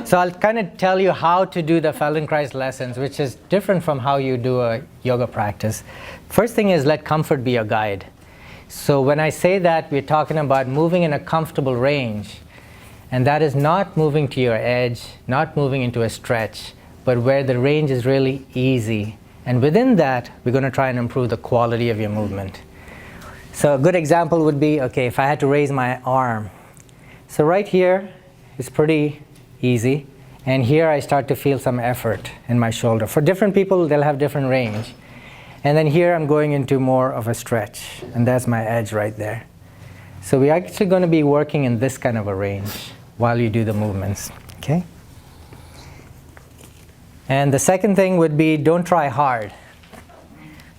So I'll kind of tell you how to do the Feldenkrais lessons, which is different from how you do a yoga practice. First thing is let comfort be your guide. So when I say that, we're talking about moving in a comfortable range. And that is not moving to your edge, not moving into a stretch, but where the range is really easy. And within that, we're going to try and improve the quality of your movement. So a good example would be, okay, if I had to raise my arm. So right here is pretty easy. And here I start to feel some effort in my shoulder. For different people, they'll have different range. And then here I'm going into more of a stretch. And that's my edge right there. So we're actually going to be working in this kind of a range while you do the movements. Okay? And the second thing would be, don't try hard.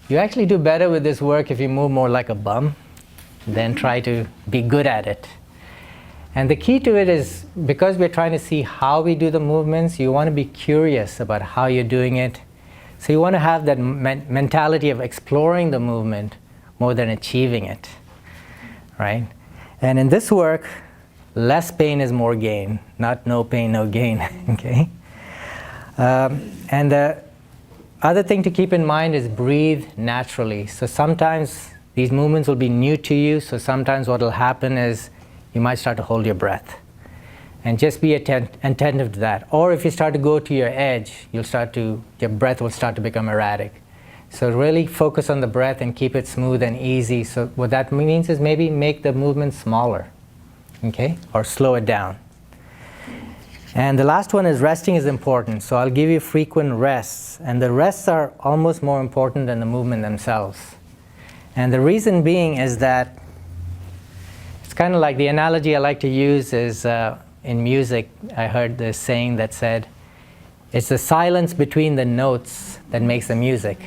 You actually do better with this work if you move more like a bum than try to be good at it. And the key to it is, because we're trying to see how we do the movements, you want to be curious about how you're doing it. So you want to have that mentality of exploring the movement more than achieving it, right? And in this work, less pain is more gain, not no pain, no gain, okay? And the other thing to keep in mind is breathe naturally. So sometimes these movements will be new to you, so sometimes what will happen is you might start to hold your breath. And just be attentive to that. Or if you start to go to your edge, your breath will start to become erratic. So really focus on the breath and keep it smooth and easy. So what that means is maybe make the movement smaller, okay? Or slow it down. And the last one is resting is important. So I'll give you frequent rests. And the rests are almost more important than the movement themselves. And the reason being is that it's kind of like the analogy I like to use is in music, I heard this saying that said, it's the silence between the notes that makes the music.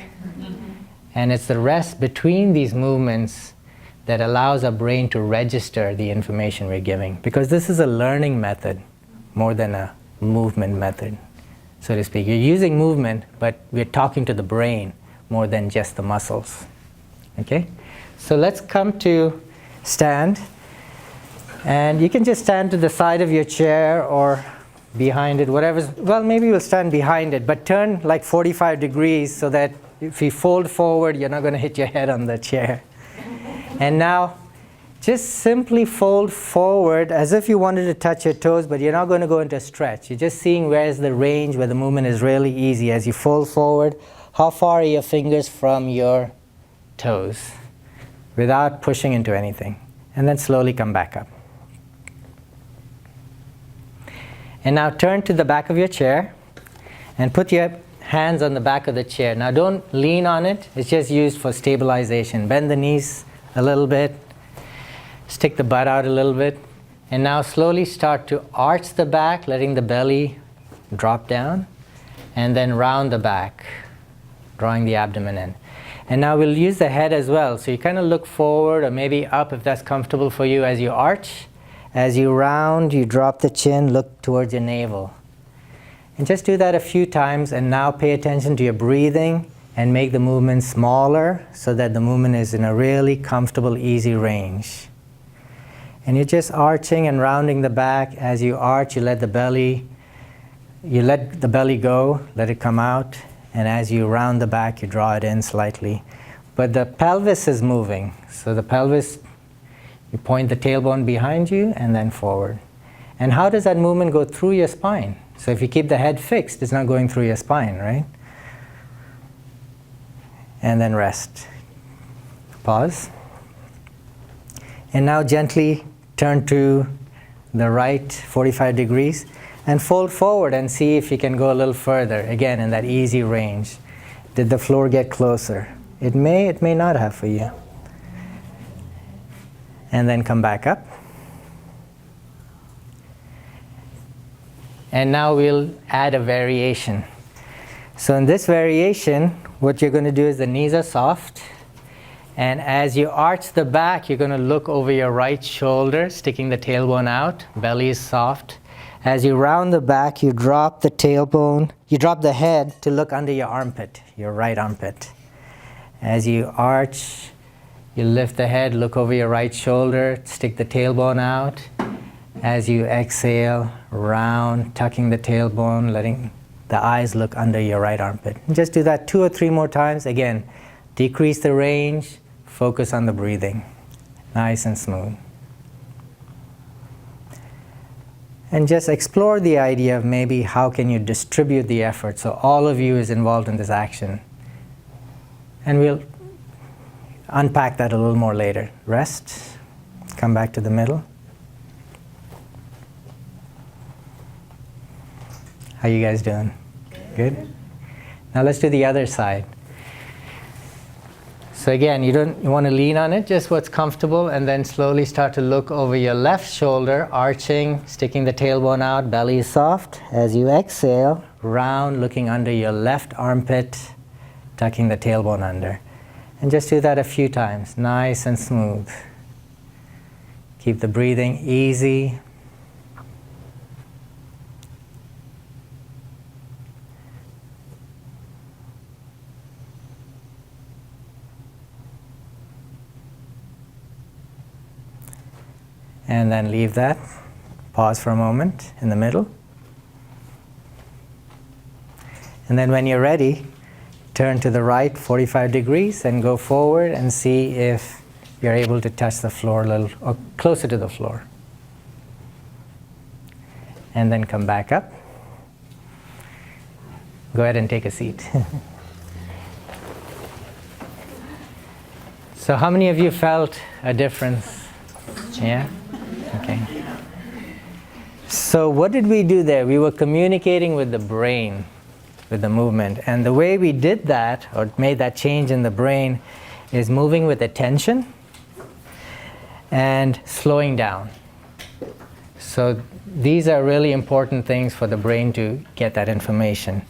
And it's the rest between these movements that allows our brain to register the information we're giving. Because this is a learning method more than a movement method, so to speak. You're using movement, but we're talking to the brain more than just the muscles. Okay? So let's come to stand. And you can just stand to the side of your chair or behind it, whatever's, well, maybe you'll stand behind it, but turn like 45 degrees so that if you fold forward, you're not going to hit your head on the chair. And now, just simply fold forward as if you wanted to touch your toes, but you're not going to go into a stretch. You're just seeing where's the range where the movement is really easy. As you fold forward, how far are your fingers from your toes without pushing into anything? And then slowly come back up. And now turn to the back of your chair and put your hands on the back of the chair. Now don't lean on it. It's just used for stabilization. Bend the knees a little bit. Stick the butt out a little bit. And now slowly start to arch the back, letting the belly drop down. And then round the back, drawing the abdomen in. And now we'll use the head as well. So you kind of look forward or maybe up if that's comfortable for you as you arch. As you round, you drop the chin, look towards your navel. And just do that a few times, and now pay attention to your breathing and make the movement smaller so that the movement is in a really comfortable, easy range. And you're just arching and rounding the back. As you arch, you let the belly go, let it come out. And as you round the back, you draw it in slightly. But the pelvis is moving. So the pelvis, you point the tailbone behind you and then forward. And how does that movement go through your spine? So if you keep the head fixed, it's not going through your spine, right? And then rest. Pause. And now gently turn to the right 45 degrees and fold forward and see if you can go a little further, again in that easy range. Did the floor get closer? It may not have for you. And then come back up. And now we'll add a variation. So in this variation, what you're going to do is the knees are soft. And as you arch the back, you're going to look over your right shoulder, sticking the tailbone out. Belly is soft. As you round the back, you drop the tailbone. You drop the head to look under your armpit, your right armpit. As you arch, you lift the head, look over your right shoulder, stick the tailbone out. As you exhale, round, tucking the tailbone, letting the eyes look under your right armpit. And just do that 2 or 3 more times. Again, decrease the range, focus on the breathing. Nice and smooth. And just explore the idea of maybe how can you distribute the effort so all of you is involved in this action. And we'll unpack that a little more later. Rest, come back to the middle. How you guys doing? Good? Now let's do the other side. So again, you want to lean on it, just what's comfortable, and then slowly start to look over your left shoulder, arching, sticking the tailbone out, belly is soft. As you exhale, round, looking under your left armpit, tucking the tailbone under. And just do that a few times, nice and smooth. Keep the breathing easy. And then leave that. Pause for a moment in the middle. And then when you're ready, turn to the right 45 degrees and go forward and see if you're able to touch the floor a little, or closer to the floor. And then come back up. Go ahead and take a seat. So how many of you felt a difference? Yeah? Okay. So what did we do there? We were communicating with the brain, with the movement. And the way we did that, or made that change in the brain, is moving with attention and slowing down. So these are really important things for the brain to get that information.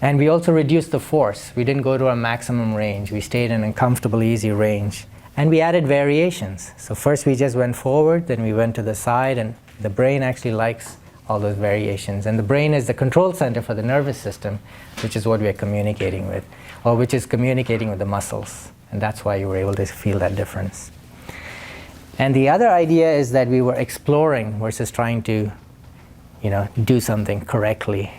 And we also reduced the force. We didn't go to our maximum range. We stayed in a comfortable, easy range. And we added variations. So first we just went forward, then we went to the side, and the brain actually likes all those variations. And the brain is the control center for the nervous system, which is what we are communicating with, or which is communicating with the muscles. And that's why you were able to feel that difference. And the other idea is that we were exploring versus trying to, do something correctly.